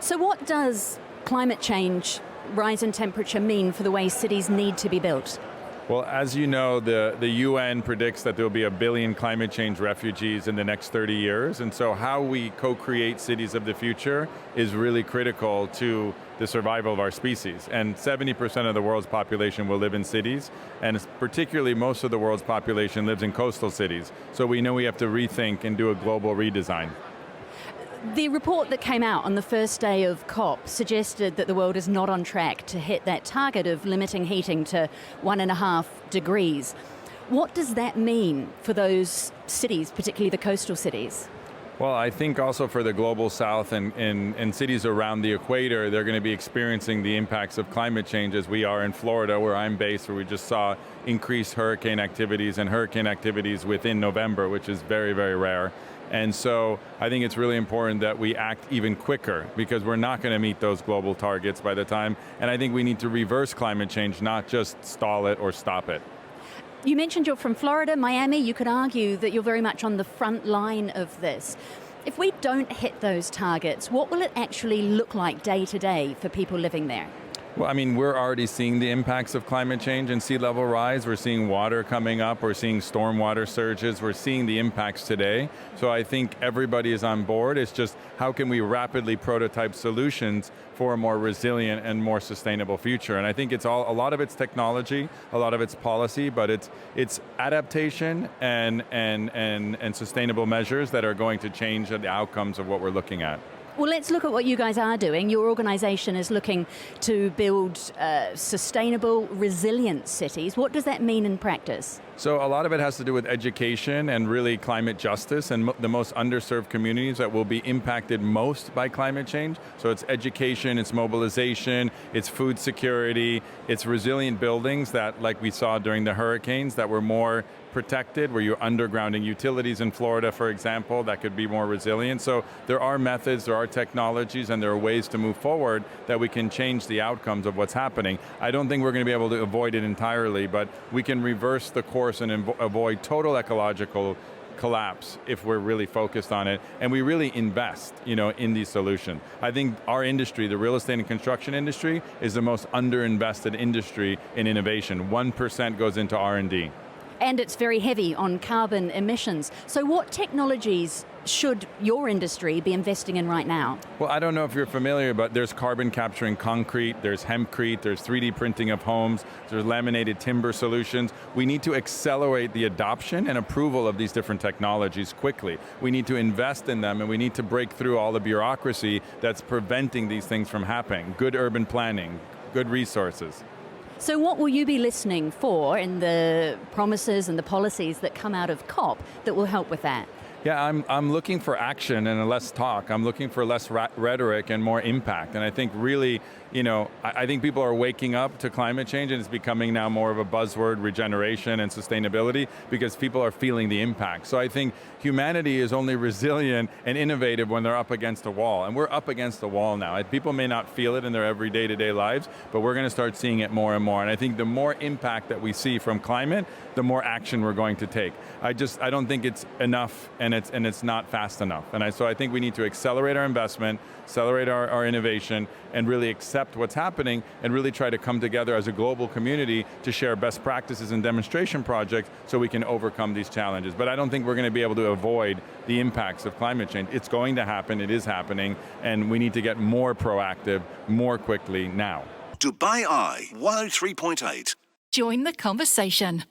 So what does climate change, rise in temperature mean for the way cities need to be built? Well, as you know, the UN predicts that there will be 1 billion climate change refugees in the next 30 years. And so how we co-create cities of the future is really critical to the survival of our species. And 70% of the world's population will live in cities, and particularly most of the world's population lives in coastal cities. So we know we have to rethink and do a global redesign. The report that came out on the first day of COP suggested that the world is not on track to hit that target of limiting heating to 1.5 degrees. What does that mean for those cities, particularly the coastal cities? Well, I think also for the global south and cities around the equator, they're going to be experiencing the impacts of climate change as we are in Florida, where I'm based, where we just saw increased hurricane activities within November, which is very, very rare. And so I think it's really important that we act even quicker, because we're not going to meet those global targets by the time. And I think we need to reverse climate change, not just stall it or stop it. You mentioned you're from Florida, Miami. You could argue that you're very much on the front line of this. If we don't hit those targets, what will it actually look like day to day for people living there? Well, I mean, we're already seeing the impacts of climate change and sea level rise. We're seeing water coming up, we're seeing stormwater surges, we're seeing the impacts today. So I think everybody is on board. It's just how can we rapidly prototype solutions for a more resilient and more sustainable future. And I think it's a lot of it's technology, a lot of it's policy, but it's adaptation and sustainable measures that are going to change the outcomes of what we're looking at. Well, let's look at what you guys are doing. Your organization is looking to build sustainable, resilient cities. What does that mean in practice? So a lot of it has to do with education and really climate justice and the most underserved communities that will be impacted most by climate change. So it's education, it's mobilization, it's food security, it's resilient buildings that, like we saw during the hurricanes, that were more protected, where you're undergrounding utilities in Florida, for example, that could be more resilient. So there are methods, there are technologies, and there are ways to move forward that we can change the outcomes of what's happening. I don't think we're going to be able to avoid it entirely, but we can reverse the course and avoid total ecological collapse if we're really focused on it and we really invest, in these solutions. I think our industry, the real estate and construction industry, is the most underinvested industry in innovation. 1% goes into R&D. And it's very heavy on carbon emissions. So what technologies should your industry be investing in right now? Well, I don't know if you're familiar, but there's carbon capture in concrete, there's hempcrete, there's 3D printing of homes, there's laminated timber solutions. We need to accelerate the adoption and approval of these different technologies quickly. We need to invest in them, and we need to break through all the bureaucracy that's preventing these things from happening. Good urban planning, good resources. So what will you be listening for in the promises and the policies that come out of COP that will help with that? Yeah, I'm looking for action and less talk. I'm looking for less rhetoric and more impact. And I think really, I think people are waking up to climate change, and it's becoming now more of a buzzword, regeneration and sustainability, because people are feeling the impact. So I think humanity is only resilient and innovative when they're up against a wall. And we're up against a wall now. People may not feel it in their everyday to-day lives, but we're going to start seeing it more and more. And I think the more impact that we see from climate, the more action we're going to take. I don't think it's enough, and it's not fast enough. So I think we need to accelerate our investment, accelerate our innovation, and really accept what's happening, and really try to come together as a global community to share best practices and demonstration projects so we can overcome these challenges. But I don't think we're going to be able to avoid the impacts of climate change. It's going to happen, it is happening, and we need to get more proactive, more quickly now. Dubai Eye 103.8. Join the conversation.